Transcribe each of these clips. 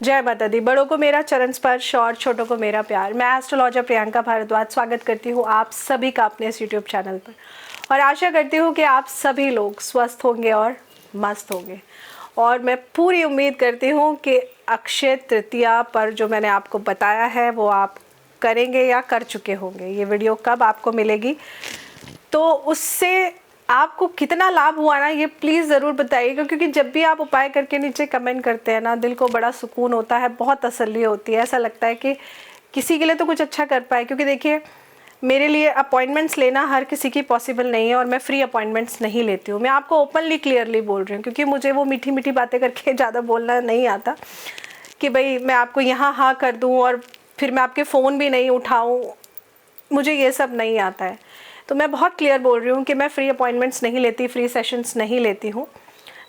जय माता दी। बड़ों को मेरा चरण स्पर्श और छोटों को मेरा प्यार। मैं एस्ट्रोलॉजर प्रियंका भारद्वाज स्वागत करती हूँ आप सभी का अपने इस यूट्यूब चैनल पर और आशा करती हूँ कि आप सभी लोग स्वस्थ होंगे और मस्त होंगे। और मैं पूरी उम्मीद करती हूँ कि अक्षय तृतीया पर जो मैंने आपको बताया है वो आप करेंगे या कर चुके होंगे। ये वीडियो कब आपको मिलेगी तो उससे आपको कितना लाभ हुआ ना, ये प्लीज़ ज़रूर बताइएगा, क्योंकि जब भी आप उपाय करके नीचे कमेंट करते हैं ना, दिल को बड़ा सुकून होता है, बहुत तसल्ली होती है। ऐसा लगता है कि किसी के लिए तो कुछ अच्छा कर पाए, क्योंकि देखिए मेरे लिए अपॉइंटमेंट्स लेना हर किसी की पॉसिबल नहीं है और मैं फ्री अपॉइंटमेंट्स नहीं लेती हूँ। मैं आपको ओपनली क्लियरली बोल रही हूँ, क्योंकि मुझे वो मीठी मीठी बातें करके ज़्यादा बोलना नहीं आता कि भाई मैं आपको यहाँ हाँ कर दूँ और फिर मैं आपके फ़ोन भी नहीं उठाऊँ, मुझे ये सब नहीं आता है। तो मैं बहुत क्लियर बोल रही हूँ कि मैं फ्री अपॉइंटमेंट्स नहीं लेती, फ्री सेशंस नहीं लेती हूँ।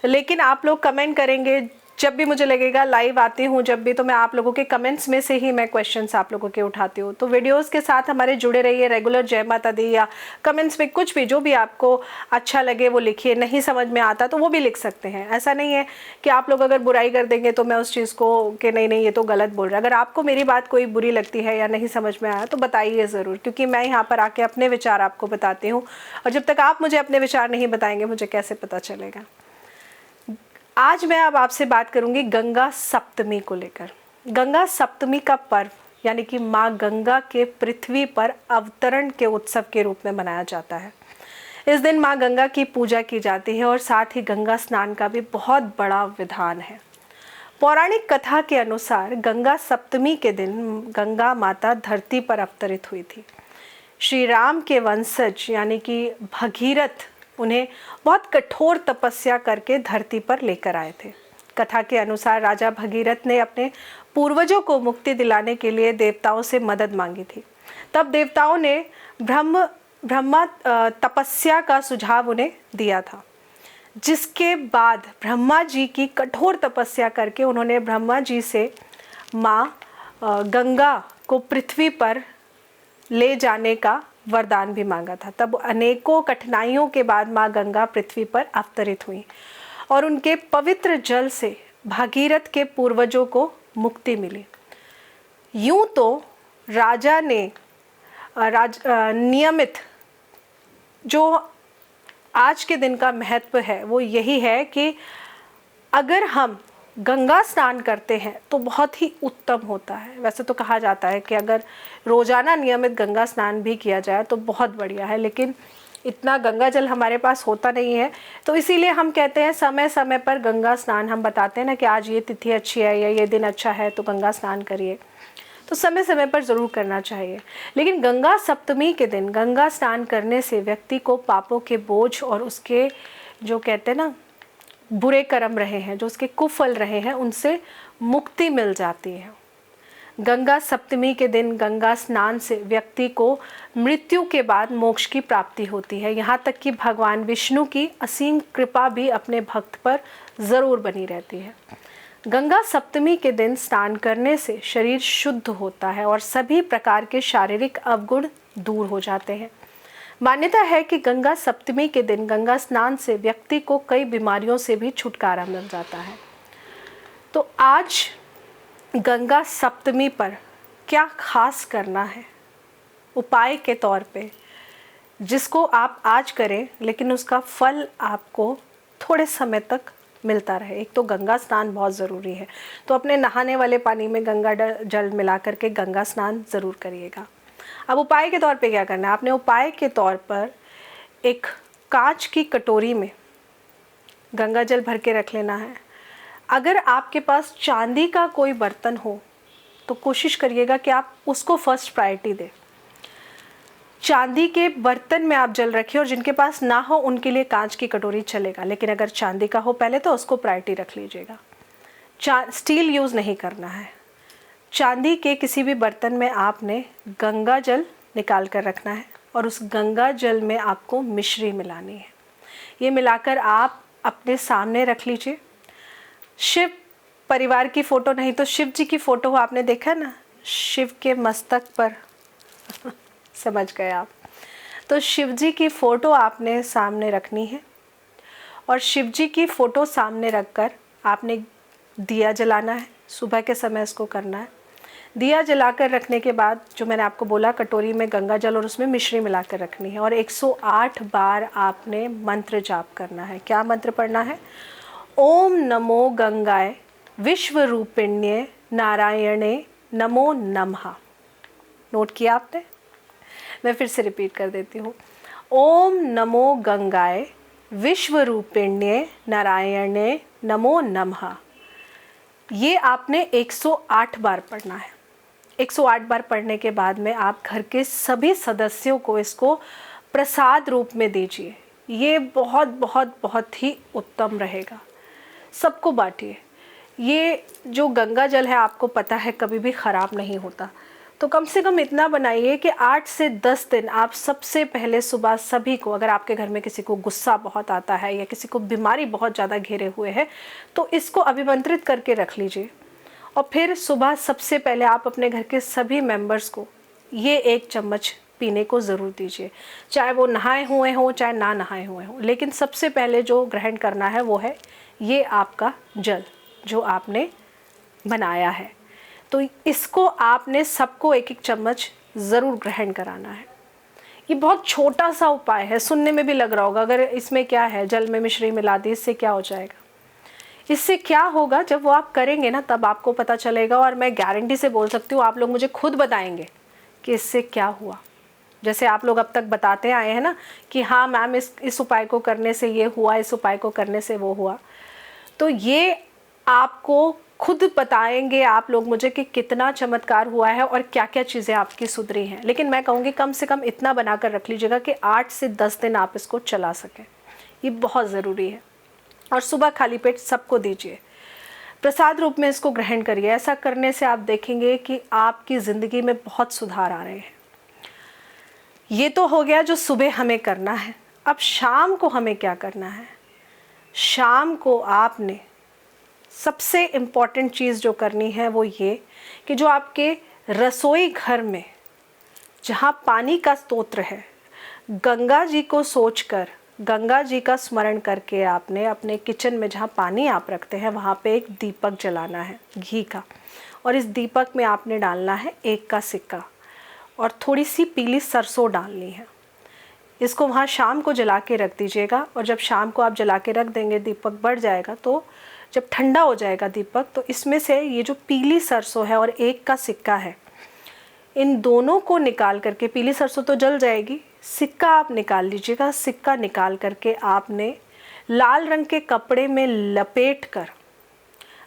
लेकिन आप लोग कमेंट करेंगे जब भी मुझे लगेगा, लाइव आती हूँ जब भी, तो मैं आप लोगों के कमेंट्स में से ही मैं क्वेश्चंस आप लोगों के उठाती हूँ। तो वीडियोस के साथ हमारे जुड़े रहिए रेगुलर। जय माता दी, या कमेंट्स में कुछ भी जो भी आपको अच्छा लगे वो लिखिए। नहीं समझ में आता तो वो भी लिख सकते हैं। ऐसा नहीं है कि आप लोग अगर बुराई कर देंगे तो मैं उस चीज़ को कि नहीं ये तो गलत बोल रहा है। अगर आपको मेरी बात कोई बुरी लगती है या नहीं समझ में आया तो बताइए ज़रूर, क्योंकि मैं यहाँ पर आके अपने विचार आपको बताती हूँ और जब तक आप मुझे अपने विचार नहीं बताएंगे मुझे कैसे पता चलेगा। आज मैं अब आपसे बात करूंगी गंगा सप्तमी को लेकर। गंगा सप्तमी का पर्व यानी कि माँ गंगा के पृथ्वी पर अवतरण के उत्सव के रूप में मनाया जाता है। इस दिन माँ गंगा की पूजा की जाती है और साथ ही गंगा स्नान का भी बहुत बड़ा विधान है। पौराणिक कथा के अनुसार गंगा सप्तमी के दिन गंगा माता धरती पर अवतरित हुई थी। श्री राम के वंशज यानी कि भगीरथ उन्हें बहुत कठोर तपस्या करके धरती पर लेकर आए थे। कथा के अनुसार राजा भगीरथ ने अपने पूर्वजों को मुक्ति दिलाने के लिए देवताओं से मदद मांगी थी। तब देवताओं ने ब्रह्मा तपस्या का सुझाव उन्हें दिया था, जिसके बाद ब्रह्मा जी की कठोर तपस्या करके उन्होंने ब्रह्मा जी से माँ गंगा को पृथ्वी पर ले जाने का वरदान भी मांगा था। तब अनेकों कठिनाइयों के बाद माँ गंगा पृथ्वी पर अवतरित हुई और उनके पवित्र जल से भागीरथ के पूर्वजों को मुक्ति मिली। यूं तो राजा ने नियमित जो आज के दिन का महत्व है वो यही है कि अगर हम गंगा स्नान करते हैं तो बहुत ही उत्तम होता है। वैसे तो कहा जाता है कि अगर रोज़ाना नियमित गंगा स्नान भी किया जाए तो बहुत बढ़िया है, लेकिन इतना गंगा जल हमारे पास होता नहीं है। तो इसीलिए हम कहते हैं समय समय पर गंगा स्नान, हम बताते हैं ना कि आज ये तिथि अच्छी है या ये दिन अच्छा है तो गंगा स्नान करिए, तो समय समय पर ज़रूर करना चाहिए। लेकिन गंगा सप्तमी के दिन गंगा स्नान करने से व्यक्ति को पापों के बोझ और उसके जो कहते हैं ना बुरे कर्म रहे हैं, जो उसके कुफल रहे हैं, उनसे मुक्ति मिल जाती है। गंगा सप्तमी के दिन गंगा स्नान से व्यक्ति को मृत्यु के बाद मोक्ष की प्राप्ति होती है। यहाँ तक कि भगवान विष्णु की असीम कृपा भी अपने भक्त पर ज़रूर बनी रहती है। गंगा सप्तमी के दिन स्नान करने से शरीर शुद्ध होता है और सभी प्रकार के शारीरिक अवगुण दूर हो जाते हैं। मान्यता है कि गंगा सप्तमी के दिन गंगा स्नान से व्यक्ति को कई बीमारियों से भी छुटकारा मिल जाता है। तो आज गंगा सप्तमी पर क्या खास करना है उपाय के तौर पे, जिसको आप आज करें लेकिन उसका फल आपको थोड़े समय तक मिलता रहे। एक तो गंगा स्नान बहुत ज़रूरी है, तो अपने नहाने वाले पानी में गंगा जल मिला करके गंगा स्नान ज़रूर करिएगा। अब उपाय के तौर पे क्या करना है, आपने उपाय के तौर पर एक कांच की कटोरी में गंगा जल भर के रख लेना है। अगर आपके पास चांदी का कोई बर्तन हो तो कोशिश करिएगा कि आप उसको फर्स्ट प्रायोरिटी दें। चांदी के बर्तन में आप जल रखिए और जिनके पास ना हो उनके लिए कांच की कटोरी चलेगा, लेकिन अगर चांदी का हो पहले तो उसको प्रायोरिटी रख लीजिएगा। स्टील यूज़ नहीं करना है। चांदी के किसी भी बर्तन में आपने गंगा जल निकाल कर रखना है और उस गंगा जल में आपको मिश्री मिलानी है। ये मिलाकर आप अपने सामने रख लीजिए। शिव परिवार की फ़ोटो नहीं तो शिव जी की फ़ोटो आपने देखा ना, शिव के मस्तक पर समझ गए आप, तो शिव जी की फ़ोटो आपने सामने रखनी है और शिव जी की फ़ोटो सामने रखकर आपने दिया जलाना है। सुबह के समय इसको करना है। दिया जलाकर रखने के बाद जो मैंने आपको बोला, कटोरी में गंगा जल और उसमें मिश्री मिलाकर रखनी है और 108 बार आपने मंत्र जाप करना है। क्या मंत्र पढ़ना है? ओम नमो गंगाए विश्वरूपिण्ये नारायणे नमो नमः। नोट किया आपने? मैं फिर से रिपीट कर देती हूँ। ओम नमो गंगाए विश्वरूपिण्ये नारायणे नमो नमः। ये आपने 108 बार पढ़ना है। 108 बार पढ़ने के बाद में आप घर के सभी सदस्यों को इसको प्रसाद रूप में दीजिए। ये बहुत बहुत बहुत ही उत्तम रहेगा। सबको बांटिए। ये जो गंगा जल है आपको पता है कभी भी ख़राब नहीं होता, तो कम से कम इतना बनाइए कि 8 से 10 दिन आप सबसे पहले सुबह सभी को, अगर आपके घर में किसी को गुस्सा बहुत आता है या किसी को बीमारी बहुत ज़्यादा घेरे हुए है, तो इसको अभिमंत्रित करके रख लीजिए और फिर सुबह सबसे पहले आप अपने घर के सभी मेंबर्स को ये 1 चम्मच पीने को ज़रूर दीजिए, चाहे वो नहाए हुए हों चाहे ना नहाए हुए हों। लेकिन सबसे पहले जो ग्रहण करना है वो है ये आपका जल जो आपने बनाया है। तो इसको आपने सबको 1-1 चम्मच ज़रूर ग्रहण कराना है। ये बहुत छोटा सा उपाय है, सुनने में भी लग रहा होगा अगर इसमें क्या है, जल में मिश्री मिला दी, इससे क्या हो जाएगा। इससे क्या होगा, जब वो आप करेंगे ना तब आपको पता चलेगा और मैं गारंटी से बोल सकती हूँ आप लोग मुझे खुद बताएंगे कि इससे क्या हुआ। जैसे आप लोग अब तक बताते आए हैं ना कि हाँ मैम इस उपाय को करने से ये हुआ, इस उपाय को करने से वो हुआ, तो ये आपको खुद बताएंगे आप लोग मुझे कि कितना चमत्कार हुआ है और क्या क्या चीज़ें आपकी सुधरी हैं। लेकिन मैं कहूँगी कम से कम इतना बनाकर रख लीजिएगा कि 8 से 10 दिन आप इसको चला सकें। ये बहुत ज़रूरी है। और सुबह खाली पेट सबको दीजिए, प्रसाद रूप में इसको ग्रहण करिए। ऐसा करने से आप देखेंगे कि आपकी ज़िंदगी में बहुत सुधार आ रहे हैं। ये तो हो गया जो सुबह हमें करना है। अब शाम को हमें क्या करना है? शाम को आपने सबसे इम्पॉर्टेंट चीज़ जो करनी है वो ये कि जो आपके रसोई घर में जहाँ पानी का स्तोत्र है, गंगा जी को सोचकर, गंगा जी का स्मरण करके आपने अपने किचन में जहाँ पानी आप रखते हैं वहाँ पे एक दीपक जलाना है घी का, और इस दीपक में आपने डालना है 1 का सिक्का और थोड़ी सी पीली सरसों डालनी है। इसको वहाँ शाम को जला के रख दीजिएगा और जब शाम को आप जला के रख देंगे दीपक बढ़ जाएगा, तो जब ठंडा हो जाएगा दीपक तो इसमें से ये जो पीली सरसों है और 1 का सिक्का है, इन दोनों को निकाल करके, पीली सरसों तो जल जाएगी, सिक्का आप निकाल लीजिएगा। सिक्का निकाल करके आपने लाल रंग के कपड़े में लपेट कर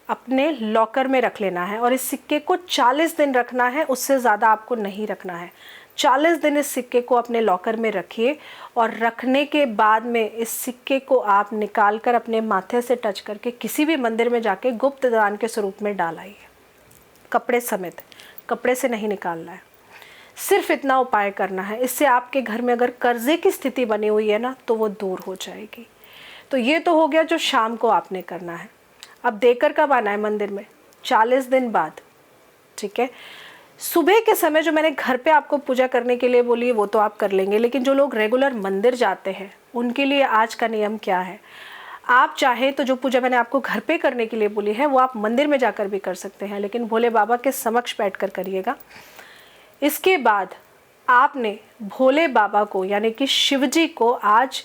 अपने लॉकर में रख लेना है और इस सिक्के को 40 दिन रखना है, उससे ज़्यादा आपको नहीं रखना है। 40 दिन इस सिक्के को अपने लॉकर में रखिए और रखने के बाद में इस सिक्के को आप निकाल कर अपने माथे से टच करके किसी भी मंदिर में जाके गुप्त दान के स्वरूप में डालाइए, कपड़े समेत। कपड़े से नहीं निकालना है, सिर्फ इतना उपाय करना है। इससे आपके घर में अगर कर्जे की स्थिति बनी हुई है ना तो वो दूर हो जाएगी। तो ये तो हो गया जो शाम को आपने करना है। अब देकर कब आना है मंदिर में? 40 दिन बाद, ठीक है। सुबह के समय जो मैंने घर पे आपको पूजा करने के लिए बोली है वो तो आप कर लेंगे, लेकिन जो लोग रेगुलर मंदिर जाते हैं उनके लिए आज का नियम क्या है? आप चाहें तो जो पूजा मैंने आपको घर पे करने के लिए बोली है वो आप मंदिर में जाकर भी कर सकते हैं, लेकिन भोले बाबा के समक्ष बैठकर करिएगा। इसके बाद आपने भोले बाबा को यानी कि शिव जी को आज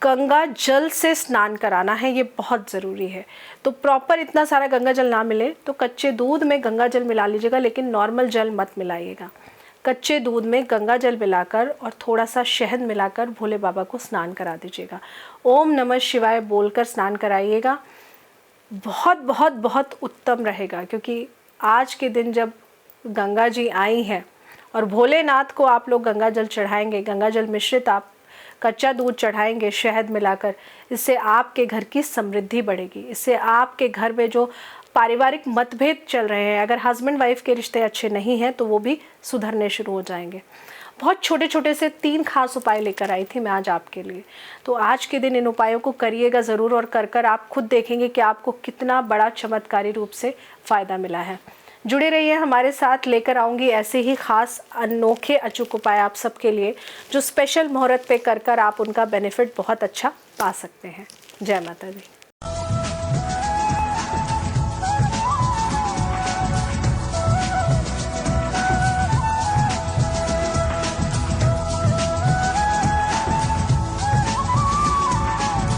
गंगा जल से स्नान कराना है। ये बहुत ज़रूरी है। तो प्रॉपर इतना सारा गंगा जल ना मिले तो कच्चे दूध में गंगा जल मिला लीजिएगा, लेकिन नॉर्मल जल मत मिलाइएगा। कच्चे दूध में गंगा जल मिलाकर और थोड़ा सा शहद मिलाकर भोले बाबा को स्नान करा दीजिएगा। ओम नमः शिवाय बोलकर स्नान कराइएगा। बहुत बहुत बहुत उत्तम रहेगा, क्योंकि आज के दिन जब गंगा जी आई हैं और भोलेनाथ को आप लोग गंगा जल चढ़ाएंगे, गंगा जल मिश्रित आप कच्चा दूध चढ़ाएंगे शहद मिलाकर, इससे आपके घर की समृद्धि बढ़ेगी। इससे आपके घर में जो पारिवारिक मतभेद चल रहे हैं, अगर हस्बैंड वाइफ के रिश्ते अच्छे नहीं हैं तो वो भी सुधरने शुरू हो जाएंगे। बहुत छोटे छोटे से 3 खास उपाय लेकर आई थी मैं आज आपके लिए। तो आज के दिन इन उपायों को करिएगा ज़रूर और कर आप खुद देखेंगे कि आपको कितना बड़ा चमत्कारी रूप से फ़ायदा मिला है। जुड़े रहिए हमारे साथ, लेकर आऊँगी ऐसे ही ख़ास अनोखे अचूक उपाय आप सबके लिए जो स्पेशल मुहूर्त पे कर आप उनका बेनिफिट बहुत अच्छा पा सकते हैं। जय माता दी।